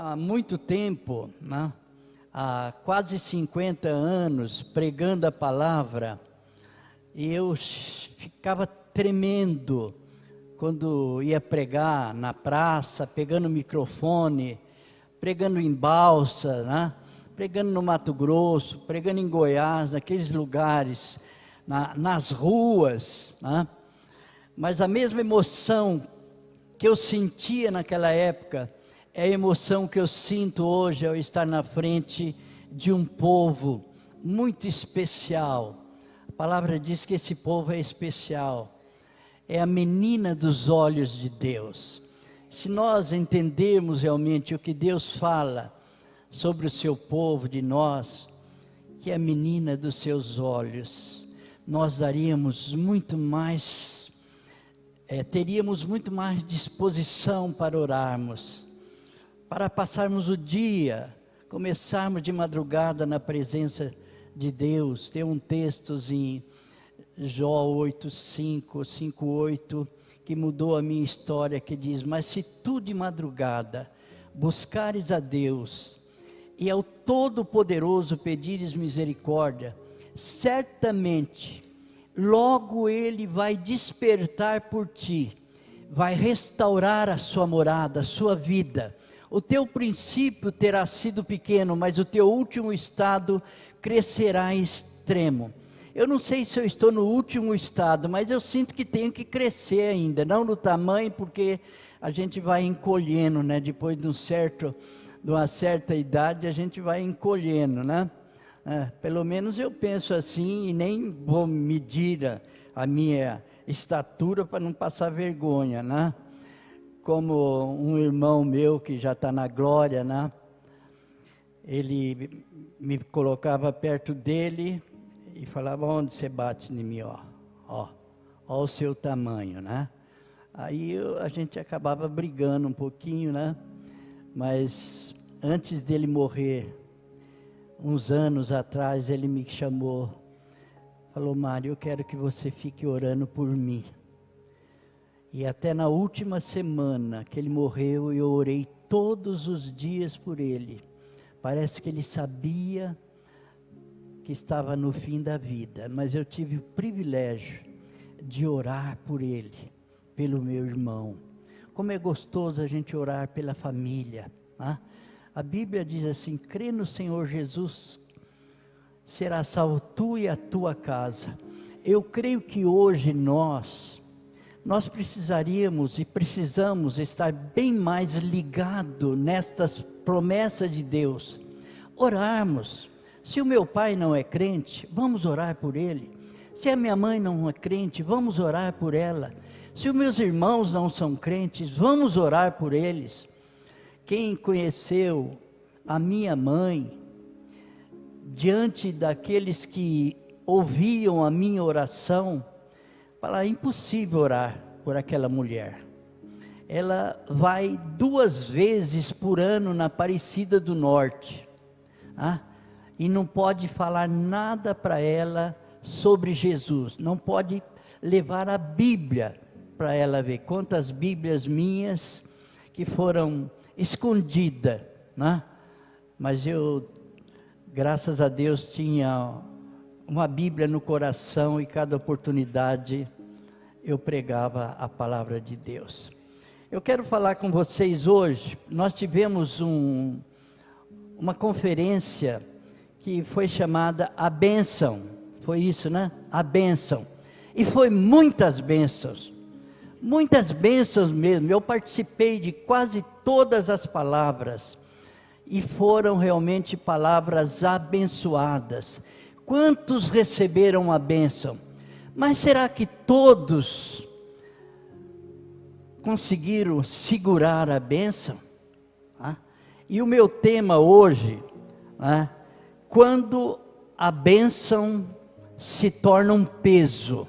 há muito tempo, né, há quase 50 anos, pregando a palavra, e eu ficava tremendo quando ia pregar na praça, pegando o microfone, pregando em Balsa, né, pregando no Mato Grosso, pregando em Goiás, naqueles lugares, nas ruas, né? Mas a mesma emoção que eu sentia naquela época, é a emoção que eu sinto hoje ao estar na frente de um povo muito especial. A palavra diz que esse povo é especial, é a menina dos olhos de Deus. Se nós entendermos realmente o que Deus fala sobre o seu povo, de nós, que é a menina dos seus olhos, nós daríamos muito mais, teríamos muito mais disposição para orarmos, para passarmos o dia, começarmos de madrugada na presença de Deus. Tem um texto em Jó 8:5, 5:8, que mudou a minha história, que diz: mas se tu de madrugada buscares a Deus, e ao Todo-Poderoso pedires misericórdia, certamente, logo Ele vai despertar por ti, vai restaurar a sua morada, a sua vida. O teu princípio terá sido pequeno, mas o teu último estado crescerá em extremo. Eu não sei se eu estou no último estado, mas eu sinto que tenho que crescer ainda, não no tamanho, porque a gente vai encolhendo, né? Depois de uma certa idade, a gente vai encolhendo, né? Pelo menos eu penso assim, e nem vou medir a minha estatura para não passar vergonha, né? Como um irmão meu que já está na glória, né? Ele me colocava perto dele e falava: onde você bate em mim, ó o seu tamanho, né? Aí a gente acabava brigando um pouquinho, né? Mas antes dele morrer, uns anos atrás, ele me chamou, falou: Mário, eu quero que você fique orando por mim. E até na última semana que ele morreu, eu orei todos os dias por ele. Parece que ele sabia que estava no fim da vida, mas eu tive o privilégio de orar por ele, pelo meu irmão. Como é gostoso a gente orar pela família, né? A Bíblia diz assim: crê no Senhor Jesus, será salvo tu e a tua casa. Eu creio que hoje nós precisaríamos e precisamos estar bem mais ligados nestas promessas de Deus. Orarmos. Se o meu pai não é crente, vamos orar por ele. Se a minha mãe não é crente, vamos orar por ela. Se os meus irmãos não são crentes, vamos orar por eles. Quem conheceu a minha mãe, diante daqueles que ouviam a minha oração, fala: é impossível orar por aquela mulher. Ela vai 2 vezes por ano na Aparecida do Norte, e não pode falar nada para ela sobre Jesus, não pode levar a Bíblia para ela ver. Quantas Bíblias minhas que foram escondidas, né? Mas eu, graças a Deus, tinha uma Bíblia no coração, e cada oportunidade eu pregava a palavra de Deus. Eu quero falar com vocês hoje. Nós tivemos uma conferência que foi chamada A Bênção, foi isso, né? A Bênção, e foi muitas bênçãos mesmo. Eu participei de quase todas as palavras, e foram realmente palavras abençoadas. Quantos receberam a bênção? Mas será que todos conseguiram segurar a bênção? E o meu tema hoje, quando a bênção se torna um peso.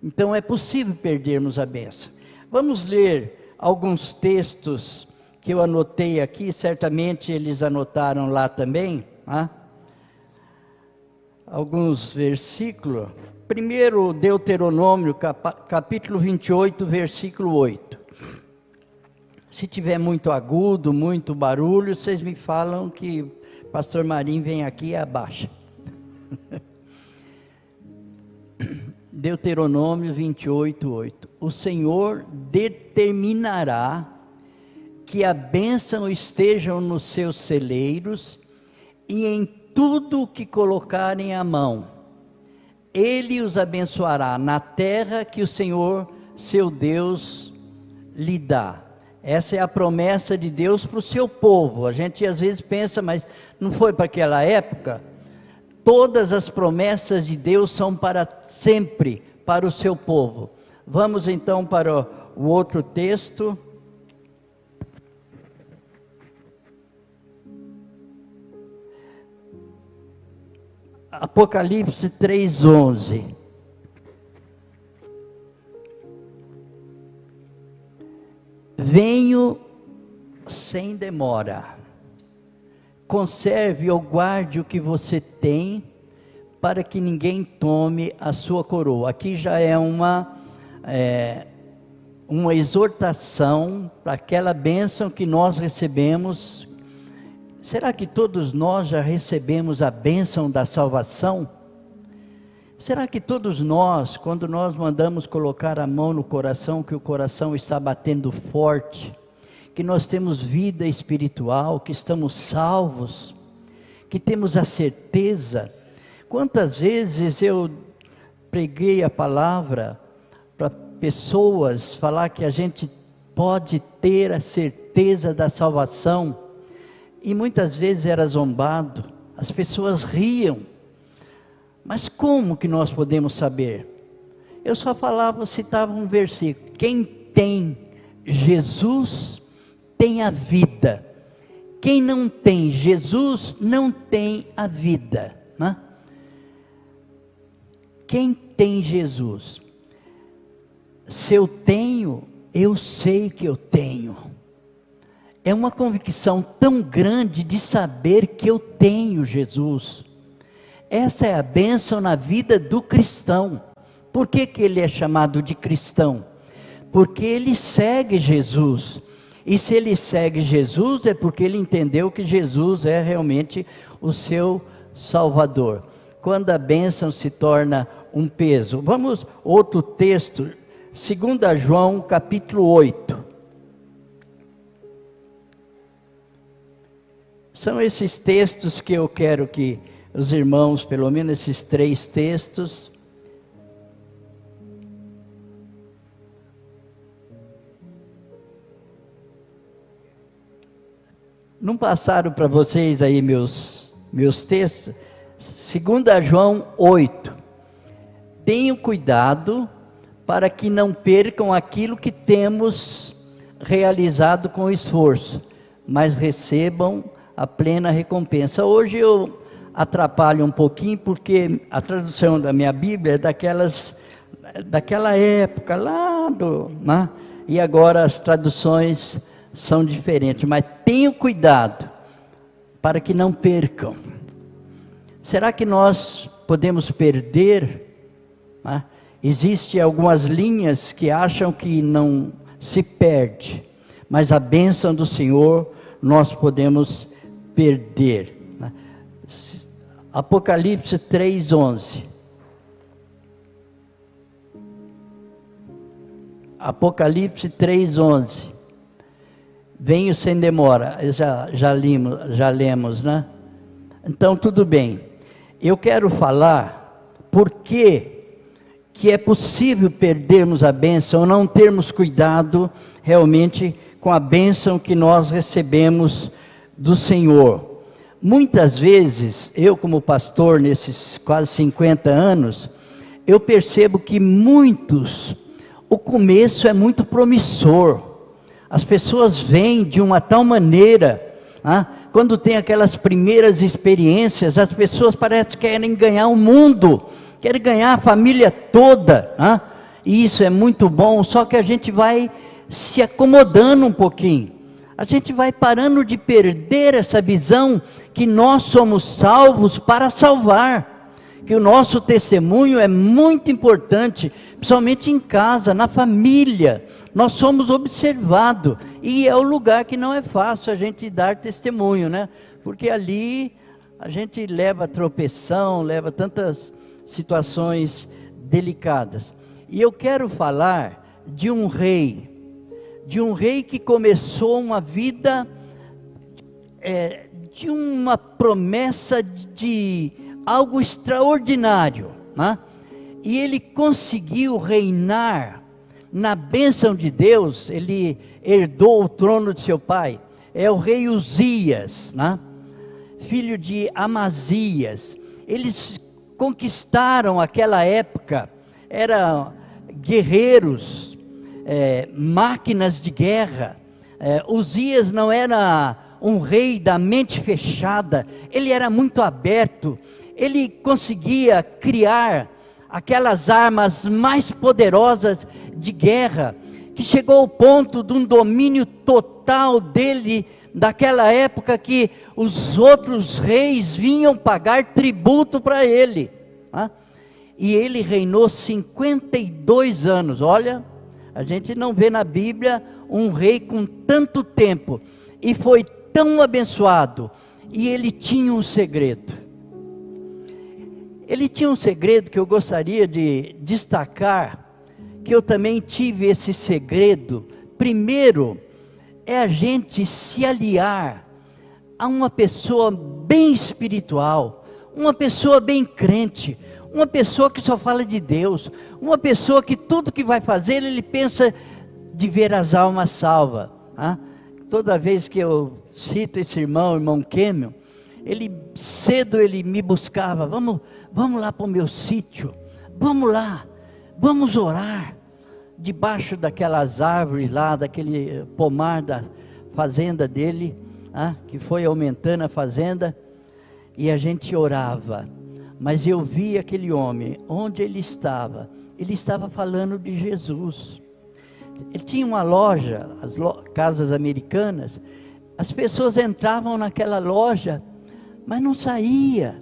Então é possível perdermos a bênção. Vamos ler alguns textos que eu anotei aqui, certamente eles anotaram lá também, alguns versículos. Primeiro, Deuteronômio, capítulo 28, versículo 8. Se tiver muito agudo, muito barulho, vocês me falam que pastor Marim vem aqui e abaixa. Deuteronômio 28:8. O Senhor determinará que a bênção estejam nos seus celeiros e em tudo o que colocarem a mão. Ele os abençoará na terra que o Senhor, seu Deus, lhe dá. Essa é a promessa de Deus para o seu povo. A gente às vezes pensa, mas não foi para aquela época? Todas as promessas de Deus são para sempre, para o seu povo. Vamos então para o outro texto. Apocalipse 3:11. Venho sem demora. Conserve ou guarde o que você tem, para que ninguém tome a sua coroa. Aqui já é uma exortação para aquela bênção que nós recebemos. Será que todos nós já recebemos a bênção da salvação? Será que todos nós, quando nós mandamos colocar a mão no coração, que o coração está batendo forte, que nós temos vida espiritual, que estamos salvos, que temos a certeza? Quantas vezes eu preguei a palavra para pessoas, falar que a gente pode ter a certeza da salvação, e muitas vezes era zombado, as pessoas riam. Mas como que nós podemos saber? Eu só citava um versículo: quem tem Jesus tem a vida. Quem não tem Jesus não tem a vida, né? Quem tem Jesus? Se eu tenho, eu sei que eu tenho. É uma convicção tão grande de saber que eu tenho Jesus. Essa é a bênção na vida do cristão. Por que ele é chamado de cristão? Porque ele segue Jesus. E se ele segue Jesus, é porque ele entendeu que Jesus é realmente o seu Salvador. Quando a bênção se torna um peso. Vamos, outro texto, 2 João capítulo 8. São esses textos que eu quero que os irmãos, pelo menos esses 3 textos, não passaram para vocês aí meus textos? 2 João 8. Tenham cuidado para que não percam aquilo que temos realizado com esforço, mas recebam a plena recompensa. Hoje eu atrapalho um pouquinho, porque a tradução da minha Bíblia é daquela época lá né? E agora as traduções são diferentes, mas tenham cuidado para que não percam. Será que nós podemos perder? Né? Existem algumas linhas que acham que não se perde, mas a bênção do Senhor nós podemos perder. Né? Apocalipse 3:11. Apocalipse 3:11. Venho sem demora. Já lemos, né? Então tudo bem. Eu quero falar por que é possível perdermos a bênção, ou não termos cuidado realmente com a bênção que nós recebemos do Senhor. Muitas vezes, eu como pastor nesses quase 50 anos, eu percebo que o começo é muito promissor. As pessoas vêm de uma tal maneira, quando tem aquelas primeiras experiências, as pessoas parecem que querem ganhar o mundo, querem ganhar a família toda, e isso é muito bom, só que a gente vai se acomodando um pouquinho, a gente vai parando de perder essa visão que nós somos salvos para salvar, que o nosso testemunho é muito importante, principalmente em casa, na família. Nós somos observados, e é o lugar que não é fácil a gente dar testemunho, né? Porque ali a gente leva tropeção, leva tantas situações delicadas. E eu quero falar de um rei que começou uma vida de uma promessa de algo extraordinário, né? E ele conseguiu reinar na bênção de Deus. Ele herdou o trono de seu pai, é o rei Uzias, né? Filho de Amazias. Eles conquistaram aquela época, eram guerreiros, máquinas de guerra. Uzias não era um rei da mente fechada, ele era muito aberto, ele conseguia criar aquelas armas mais poderosas de guerra, que chegou ao ponto de um domínio total dele, daquela época que os outros reis vinham pagar tributo para ele, né? E ele reinou 52 anos, olha, a gente não vê na Bíblia um rei com tanto tempo, e foi tão abençoado. E ele tinha um segredo. Ele tinha um segredo que eu gostaria de destacar, que eu também tive esse segredo. Primeiro, é a gente se aliar a uma pessoa bem espiritual, uma pessoa bem crente, uma pessoa que só fala de Deus, uma pessoa que tudo que vai fazer, ele pensa de ver as almas salvas, né? Toda vez que eu cito esse irmão Kêmio, ele cedo ele me buscava, vamos lá para o meu sítio, vamos lá, vamos orar, debaixo daquelas árvores lá, daquele pomar da fazenda dele, que foi aumentando a fazenda, e a gente orava. Mas eu vi aquele homem, onde ele estava falando de Jesus. Ele tinha uma loja, casas americanas, as pessoas entravam naquela loja, mas não saía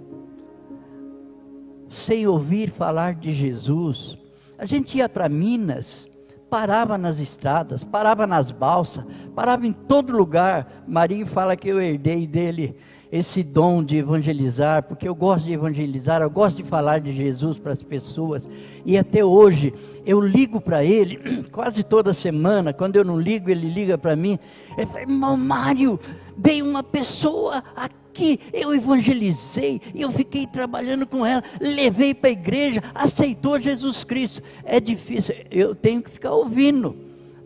sem ouvir falar de Jesus. A gente ia para Minas, parava nas estradas, parava nas balsas, parava em todo lugar. Marinho fala que eu herdei dele esse dom de evangelizar, porque eu gosto de evangelizar, eu gosto de falar de Jesus para as pessoas, e até hoje eu ligo para ele, quase toda semana. Quando eu não ligo, ele liga para mim, ele fala: irmão Mário, veio uma pessoa aqui, eu evangelizei, eu fiquei trabalhando com ela, levei para a igreja, aceitou Jesus Cristo. É difícil, eu tenho que ficar ouvindo,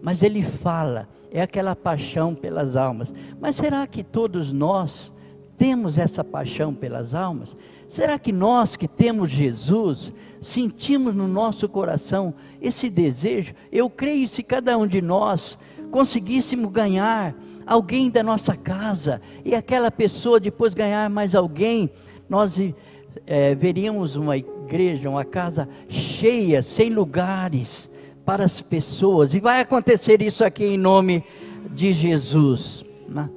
mas ele fala, é aquela paixão pelas almas. Mas será que todos nós temos essa paixão pelas almas? Será que nós que temos Jesus, sentimos no nosso coração esse desejo? Eu creio, se cada um de nós conseguíssemos ganhar alguém da nossa casa, e aquela pessoa depois ganhar mais alguém, nós veríamos uma igreja, uma casa cheia, sem lugares para as pessoas, e vai acontecer isso aqui em nome de Jesus, né?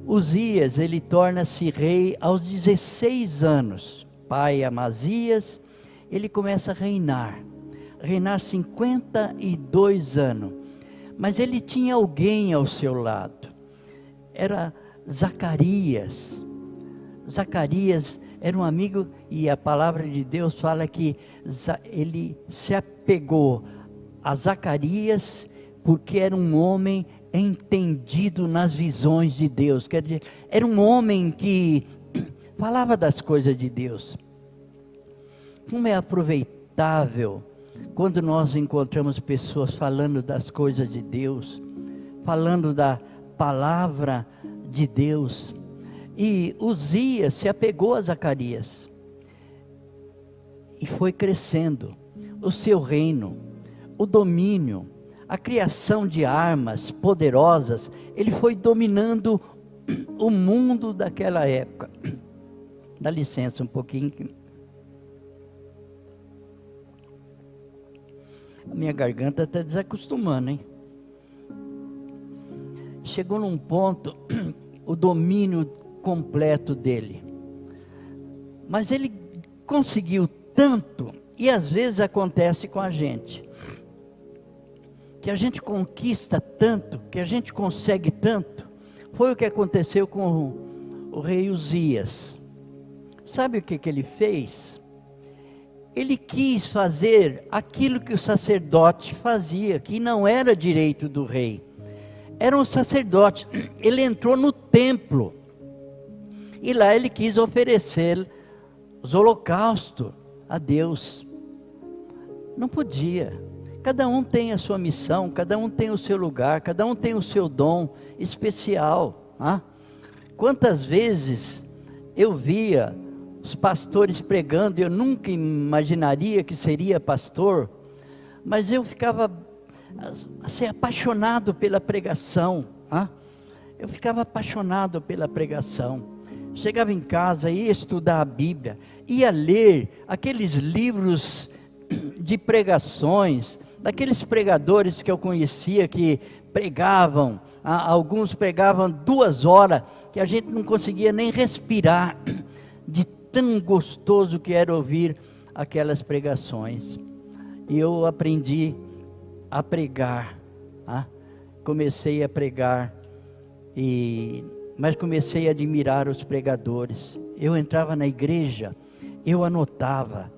Uzias, ele torna-se rei aos 16 anos, pai Amazias, ele começa a reinar 52 anos, mas ele tinha alguém ao seu lado, era Zacarias. Zacarias era um amigo, e a palavra de Deus fala que ele se apegou a Zacarias, porque era um homem entendido nas visões de Deus, quer dizer, era um homem que falava das coisas de Deus. Como é aproveitável quando nós encontramos pessoas falando das coisas de Deus, falando da palavra de Deus. E Uzias se apegou a Zacarias e foi crescendo o seu reino, o domínio, a criação de armas poderosas. Ele foi dominando o mundo daquela época. Dá licença um pouquinho. A minha garganta está desacostumando, hein? Chegou num ponto, o domínio completo dele. Mas ele conseguiu tanto, e às vezes acontece com a gente, que a gente conquista tanto, que a gente consegue tanto. Foi o que aconteceu com o rei Uzias. Sabe o que ele fez? Ele quis fazer aquilo que o sacerdote fazia, que não era direito do rei. Era um sacerdote. Ele entrou no templo e lá ele quis oferecer os holocaustos a Deus. Não podia. Cada um tem a sua missão, cada um tem o seu lugar, cada um tem o seu dom especial. Quantas vezes eu via os pastores pregando, eu nunca imaginaria que seria pastor, mas eu ficava assim, apaixonado pela pregação. Eu ficava apaixonado pela pregação. Chegava em casa, ia estudar a Bíblia, ia ler aqueles livros de pregações, daqueles pregadores que eu conhecia que pregavam, alguns pregavam 2 horas, que a gente não conseguia nem respirar, de tão gostoso que era ouvir aquelas pregações. E eu aprendi a pregar, comecei a pregar, mas comecei a admirar os pregadores. Eu entrava na igreja, eu anotava,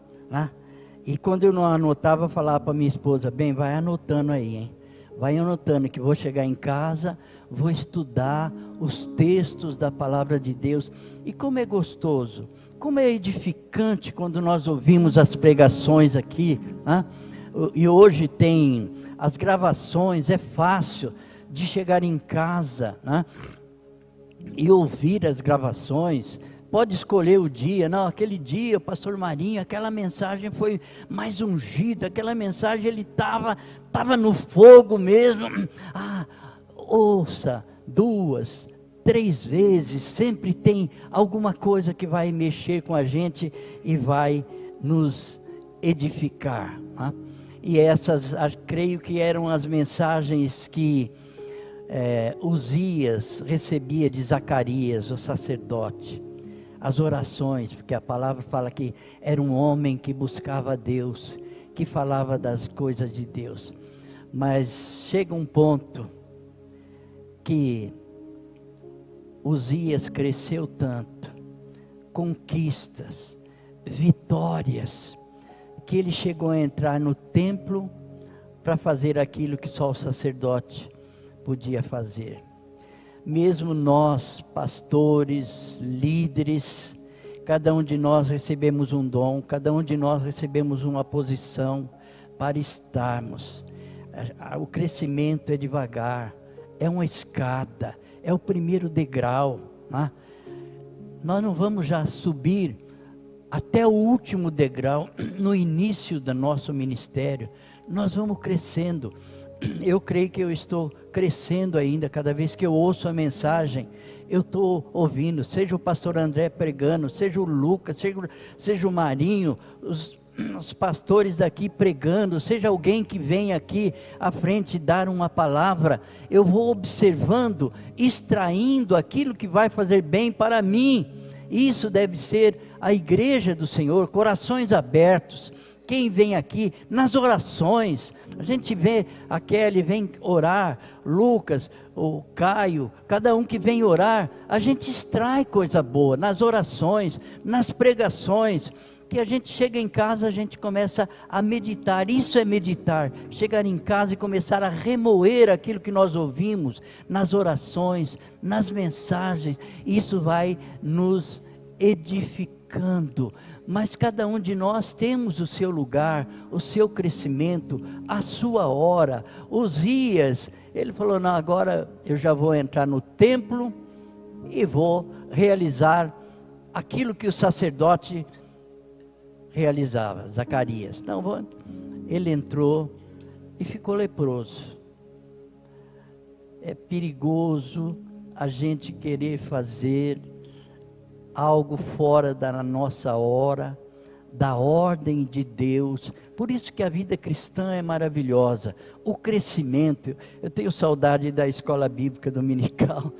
e quando eu não anotava, eu falava para minha esposa: bem, vai anotando aí, hein? Vai anotando que vou chegar em casa, vou estudar os textos da palavra de Deus. E como é gostoso, como é edificante quando nós ouvimos as pregações aqui, e hoje tem as gravações, é fácil de chegar em casa, e ouvir as gravações. Pode escolher o dia. Não, aquele dia, o pastor Marinho, aquela mensagem foi mais ungida, aquela mensagem ele estava no fogo mesmo. Ouça 2, 3 vezes, sempre tem alguma coisa que vai mexer com a gente e vai nos edificar. E essas, creio que eram as mensagens que Uzias recebia de Zacarias, o sacerdote. As orações, porque a palavra fala que era um homem que buscava a Deus, que falava das coisas de Deus. Mas chega um ponto que Uzias cresceu tanto, conquistas, vitórias, que ele chegou a entrar no templo para fazer aquilo que só o sacerdote podia fazer. Mesmo nós, pastores, líderes, cada um de nós recebemos um dom, cada um de nós recebemos uma posição para estarmos. O crescimento é devagar, é uma escada, é o primeiro degrau. Nós não vamos já subir até o último degrau no início do nosso ministério. Nós vamos crescendo. Eu creio que eu estou crescendo ainda. Cada vez que eu ouço a mensagem, eu estou ouvindo, seja o pastor André pregando, seja o Lucas, seja o Marinho, os pastores daqui pregando, seja alguém que vem aqui à frente dar uma palavra, eu vou observando, extraindo aquilo que vai fazer bem para mim. Isso deve ser a igreja do Senhor, corações abertos. Quem vem aqui nas orações, a gente vê a Kelly vem orar, Lucas, o Caio, cada um que vem orar, a gente extrai coisa boa nas orações, nas pregações, que a gente chega em casa, a gente começa a meditar. Isso é meditar, chegar em casa e começar a remoer aquilo que nós ouvimos nas orações, nas mensagens. Isso vai nos edificando. Mas cada um de nós temos o seu lugar, o seu crescimento, a sua hora. Uzias, ele falou: não, agora eu já vou entrar no templo e vou realizar aquilo que o sacerdote realizava, Zacarias. Não, ele entrou e ficou leproso. É perigoso a gente querer fazer algo fora da nossa hora, da ordem de Deus. Por isso que a vida cristã é maravilhosa, o crescimento. Eu tenho saudade da escola bíblica dominical,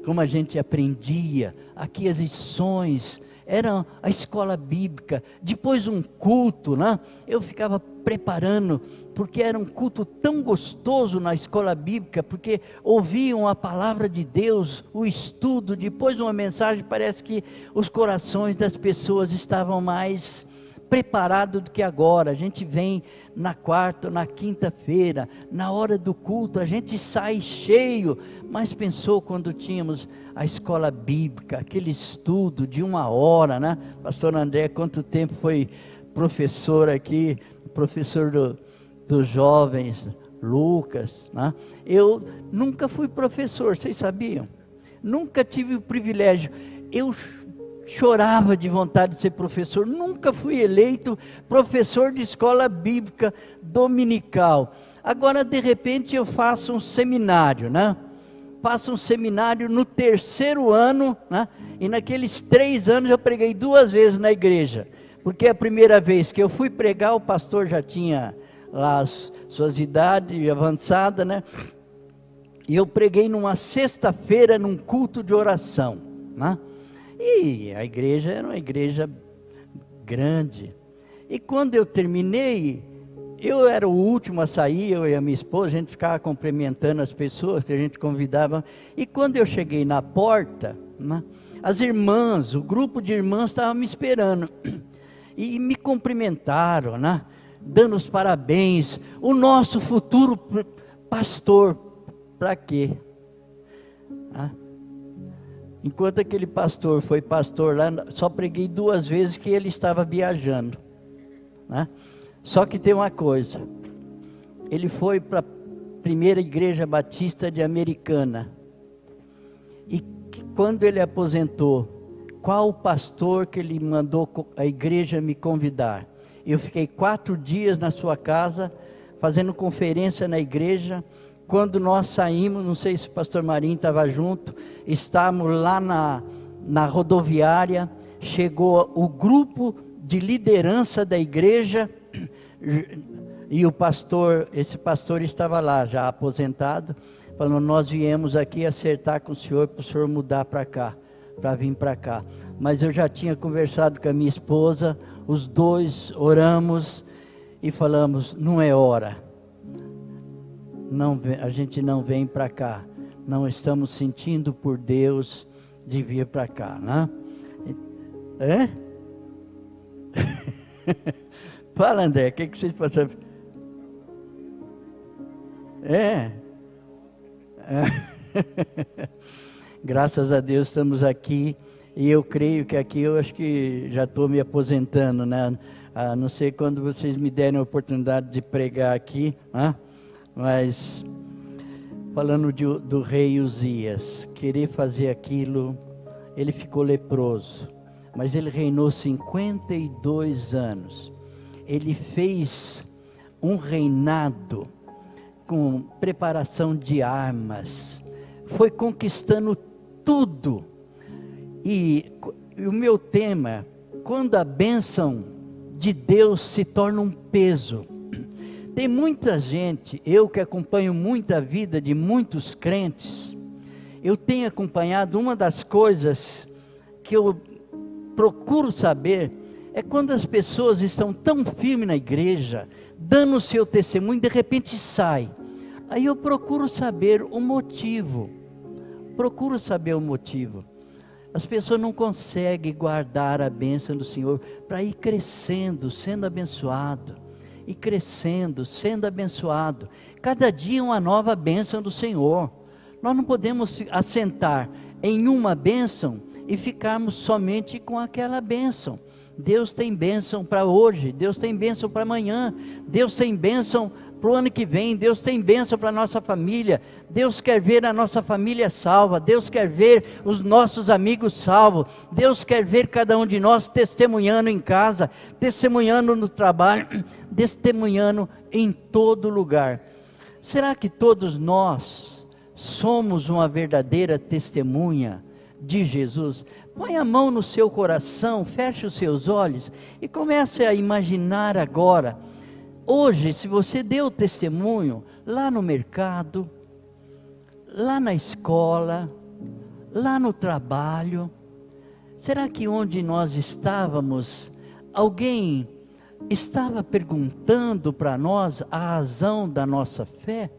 como a gente aprendia, aqui as lições era a escola bíblica. Depois um culto, né? Eu ficava preparando, porque era um culto tão gostoso na escola bíblica, porque ouviam a palavra de Deus, o estudo, depois uma mensagem, parece que os corações das pessoas estavam mais preparados do que agora. A gente vem na quarta, na quinta-feira, na hora do culto, a gente sai cheio, mas pensou quando tínhamos a escola bíblica, aquele estudo de 1 hora, né? Pastor André, quanto tempo foi professor aqui, professor dos jovens, Lucas, né? Eu nunca fui professor, vocês sabiam? Nunca tive o privilégio. Eu chorava de vontade de ser professor, nunca fui eleito professor de escola bíblica dominical. Agora, de repente, eu faço um seminário, né? Faço um seminário no 3º ano, né? E naqueles 3 anos eu preguei 2 vezes na igreja, porque a primeira vez que eu fui pregar, o pastor já tinha lá as suas idades avançadas, né? E eu preguei numa sexta-feira, num culto de oração, né? E a igreja era uma igreja grande. E quando eu terminei, eu era o último a sair, eu e a minha esposa, a gente ficava cumprimentando as pessoas que a gente convidava. E quando eu cheguei na porta, né, as irmãs, o grupo de irmãs estava me esperando. E me cumprimentaram, né, dando os parabéns. O nosso futuro pastor, para quê? Enquanto aquele pastor foi pastor lá, só preguei 2 vezes que ele estava viajando, né? Só que tem uma coisa, ele foi para a primeira igreja batista de Americana, e quando ele aposentou, qual o pastor que ele mandou a igreja me convidar? Eu fiquei 4 dias na sua casa, fazendo conferência na igreja. Quando nós saímos, não sei se o pastor Marinho estava junto, estávamos lá na rodoviária, chegou o grupo de liderança da igreja, e esse pastor estava lá, já aposentado, falando, nós viemos aqui acertar com o senhor, para o senhor mudar para cá, para vir para cá. Mas eu já tinha conversado com a minha esposa, os dois oramos e falamos, não é hora. Não, a gente não vem para cá, não estamos sentindo por Deus de vir para cá, né? É? Fala, André, o que vocês passaram? Graças a Deus estamos aqui, e eu creio que aqui eu acho que já estou me aposentando, né? A não sei quando vocês me derem a oportunidade de pregar aqui, né? Mas, falando do rei Uzias, querer fazer aquilo, ele ficou leproso, mas ele reinou 52 anos. Ele fez um reinado com preparação de armas, foi conquistando tudo. E o meu tema, quando a bênção de Deus se torna um peso. Tem muita gente, eu que acompanho muita vida de muitos crentes, eu tenho acompanhado, uma das coisas que eu procuro saber, é quando as pessoas estão tão firmes na igreja, dando o seu testemunho, de repente sai. Aí eu procuro saber o motivo, As pessoas não conseguem guardar a bênção do Senhor, para ir crescendo, sendo abençoado. E crescendo, sendo abençoado. Cada dia uma nova bênção do Senhor. Nós não podemos assentar em uma bênção e ficarmos somente com aquela bênção. Deus tem bênção para hoje, Deus tem bênção para amanhã, Deus tem bênção para o ano que vem, Deus tem bênção para a nossa família. Deus quer ver a nossa família salva, Deus quer ver os nossos amigos salvos, Deus quer ver cada um de nós testemunhando em casa, testemunhando no trabalho, testemunhando em todo lugar. Será que todos nós somos uma verdadeira testemunha de Jesus? Põe a mão no seu coração, feche os seus olhos e comece a imaginar agora. Hoje, se você deu testemunho lá no mercado, lá na escola, lá no trabalho, Será que onde nós estávamos, alguém estava perguntando para nós a razão da nossa fé?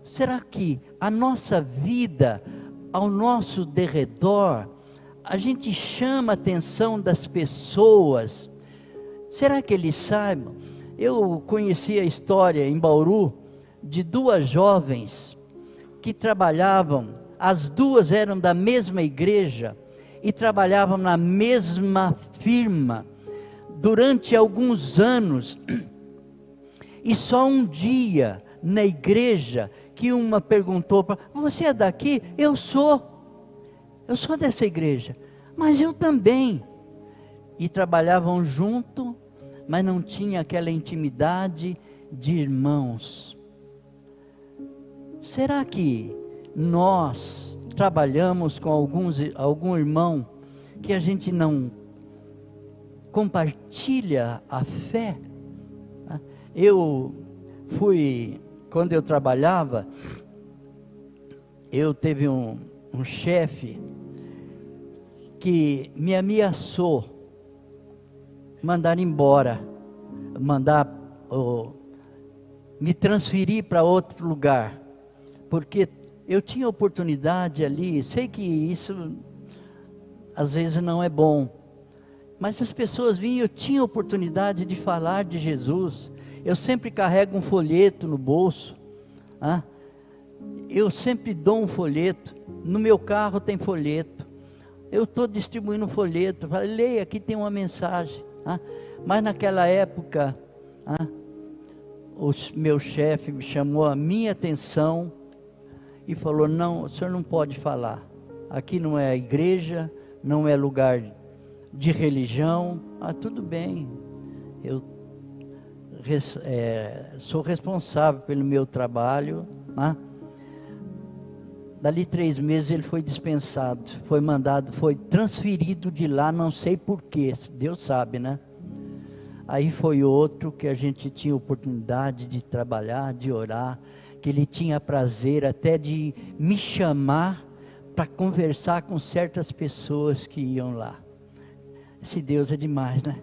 Será que a nossa vida, ao nosso derredor, a gente chama a atenção das pessoas? Será que eles sabem? Eu conheci a história em Bauru de duas jovens que trabalhavam, as duas eram da mesma igreja e trabalhavam na mesma firma durante alguns anos. E só um dia na igreja que uma perguntou para: você é daqui? Eu sou dessa igreja, mas eu também. E trabalhavam junto, mas não tinha aquela intimidade de irmãos. Será que nós trabalhamos com algum irmão que a gente não compartilha a fé? Quando eu trabalhava, eu teve um chefe que me ameaçou mandar embora, me transferir para outro lugar, porque eu tinha oportunidade ali. Sei que isso às vezes não é bom, mas as pessoas vinham, eu tinha oportunidade de falar de Jesus. Eu sempre carrego um folheto no bolso, eu sempre dou um folheto, no meu carro tem folheto, eu estou distribuindo um folheto, falei: leia, aqui tem uma mensagem. Mas naquela época, o meu chefe me chamou a minha atenção e falou: não, o senhor não pode falar, aqui não é a igreja, não é lugar de religião. Tudo bem, eu sou responsável pelo meu trabalho. Dali 3 meses ele foi dispensado, foi transferido de lá, não sei porquê, Deus sabe, né? Aí foi outro que a gente tinha oportunidade de trabalhar, de orar, que ele tinha prazer até de me chamar para conversar com certas pessoas que iam lá. Esse Deus é demais, né?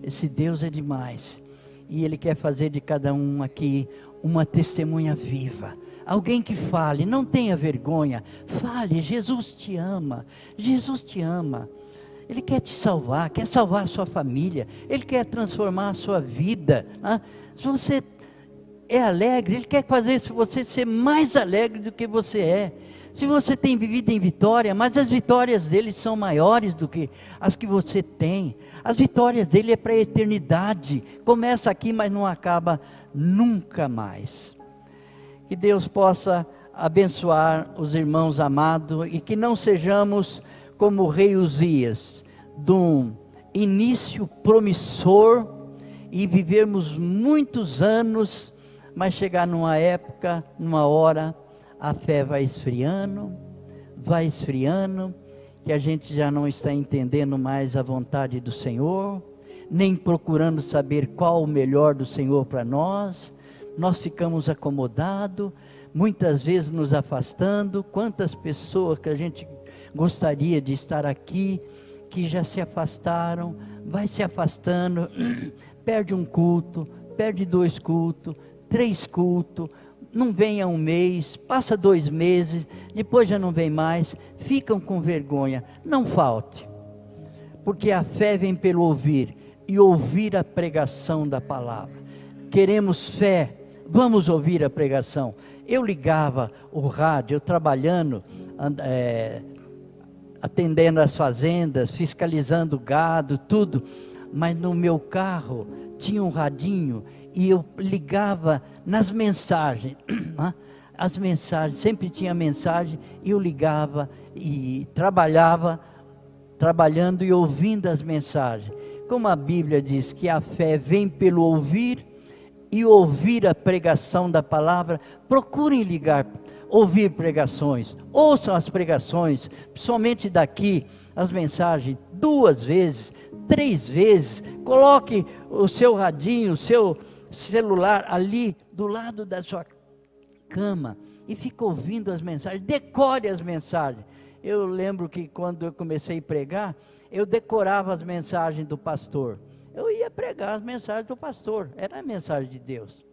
Esse Deus é demais. E Ele quer fazer de cada um aqui uma testemunha viva. Alguém que fale, não tenha vergonha, fale: Jesus te ama, Jesus te ama. Ele quer te salvar, quer salvar a sua família, Ele quer transformar a sua vida. Se você é alegre, Ele quer fazer você ser mais alegre do que você é. Se você tem vivido em vitória, mas as vitórias dele são maiores do que as que você tem. As vitórias dele é para a eternidade. Começa aqui, mas não acaba nunca mais. Que Deus possa abençoar os irmãos amados e que não sejamos como o rei Uzias, de um início promissor e vivermos muitos anos, mas chegar numa época, numa hora, a fé vai esfriando, que a gente já não está entendendo mais a vontade do Senhor, nem procurando saber qual o melhor do Senhor para nós. Nós ficamos acomodados, muitas vezes nos afastando. Quantas pessoas que a gente gostaria de estar aqui, que já se afastaram, vai se afastando, perde um culto, perde 2 cultos, 3 cultos, não vem há 1 mês, passa 2 meses, depois já não vem mais, ficam com vergonha. Não falte, porque a fé vem pelo ouvir, e ouvir a pregação da palavra. Queremos fé, vamos ouvir a pregação. Eu ligava o rádio, eu trabalhando, atendendo as fazendas, fiscalizando o gado, tudo, mas no meu carro tinha um radinho, e eu ligava nas mensagens, as mensagens, sempre tinha mensagem, e eu ligava e trabalhando e ouvindo as mensagens. Como a Bíblia diz que a fé vem pelo ouvir, e ouvir a pregação da palavra, procurem ouvir pregações, ouçam as pregações, somente daqui, as mensagens, 2 vezes, 3 vezes, coloque o seu radinho, o seu celular ali do lado da sua cama e fica ouvindo as mensagens, decore as mensagens. Eu lembro que quando eu comecei a pregar, eu decorava as mensagens do pastor. Eu ia pregar as mensagens do pastor, era a mensagem de Deus.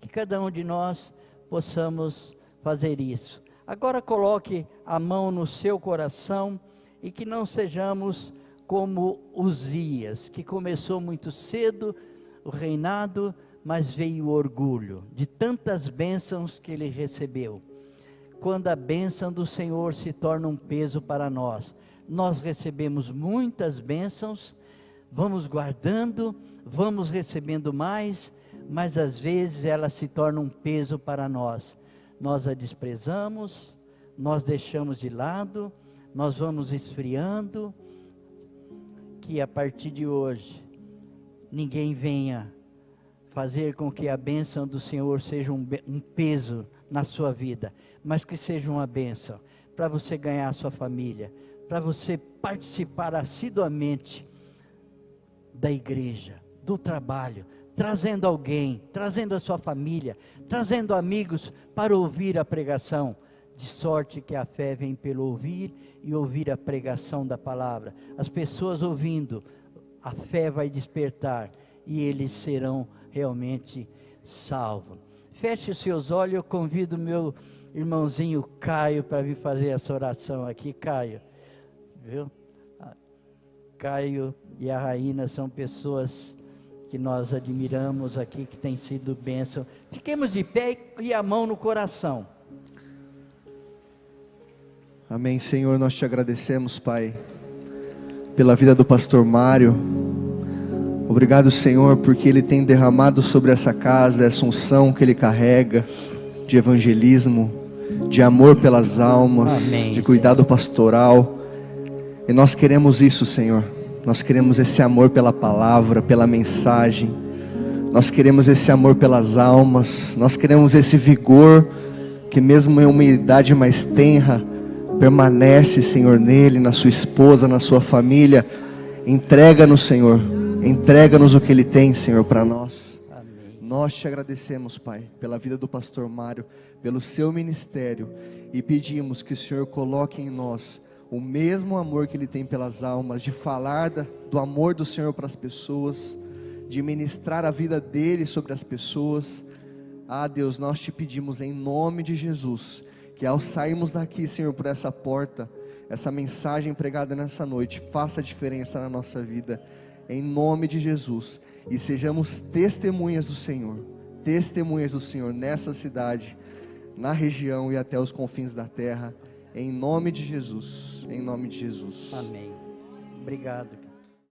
Que cada um de nós possamos fazer isso. Agora coloque a mão no seu coração e que não sejamos como Uzias, que começou muito cedo o reinado, mas veio o orgulho de tantas bênçãos que ele recebeu. Quando a bênção do Senhor se torna um peso para nós, nós recebemos muitas bênçãos, vamos guardando, vamos recebendo mais, mas às vezes ela se torna um peso para nós. Nós a desprezamos, nós deixamos de lado, nós vamos esfriando. Que a partir de hoje, ninguém venha fazer com que a bênção do Senhor seja um peso na sua vida, mas que seja uma bênção para você ganhar a sua família, para você participar assiduamente da igreja, do trabalho, trazendo alguém, trazendo a sua família, trazendo amigos para ouvir a pregação, de sorte que a fé vem pelo ouvir e ouvir a pregação da palavra. As pessoas ouvindo, a fé vai despertar e eles serão realmente salvos. Feche os seus olhos, eu convido meu irmãozinho Caio para vir fazer essa oração aqui. Caio, viu? Caio e a Raína são pessoas que nós admiramos aqui, que têm sido bênção. Fiquemos de pé e a mão no coração. Amém, Senhor, nós te agradecemos, Pai, pela vida do pastor Mário. Obrigado, Senhor, porque ele tem derramado sobre essa casa essa unção que ele carrega de evangelismo, de amor pelas almas, Amém, de cuidado pastoral. E nós queremos isso, Senhor. Nós queremos esse amor pela palavra, pela mensagem. Nós queremos esse amor pelas almas. Nós queremos esse vigor que mesmo em uma idade mais tenra, permanece, Senhor, nele, na sua esposa, na sua família. Entrega-nos, Senhor. Entrega-nos o que Ele tem, Senhor, para nós. Amém. Nós te agradecemos, Pai, pela vida do pastor Mário, pelo seu ministério. E pedimos que o Senhor coloque em nós o mesmo amor que Ele tem pelas almas, de falar do amor do Senhor para as pessoas, de ministrar a vida dEle sobre as pessoas. Ah, Deus, nós te pedimos em nome de Jesus, que ao sairmos daqui, Senhor, por essa porta, essa mensagem pregada nessa noite, faça a diferença na nossa vida, em nome de Jesus, e sejamos testemunhas do Senhor nessa cidade, na região e até os confins da terra, em nome de Jesus, em nome de Jesus. Amém. Obrigado.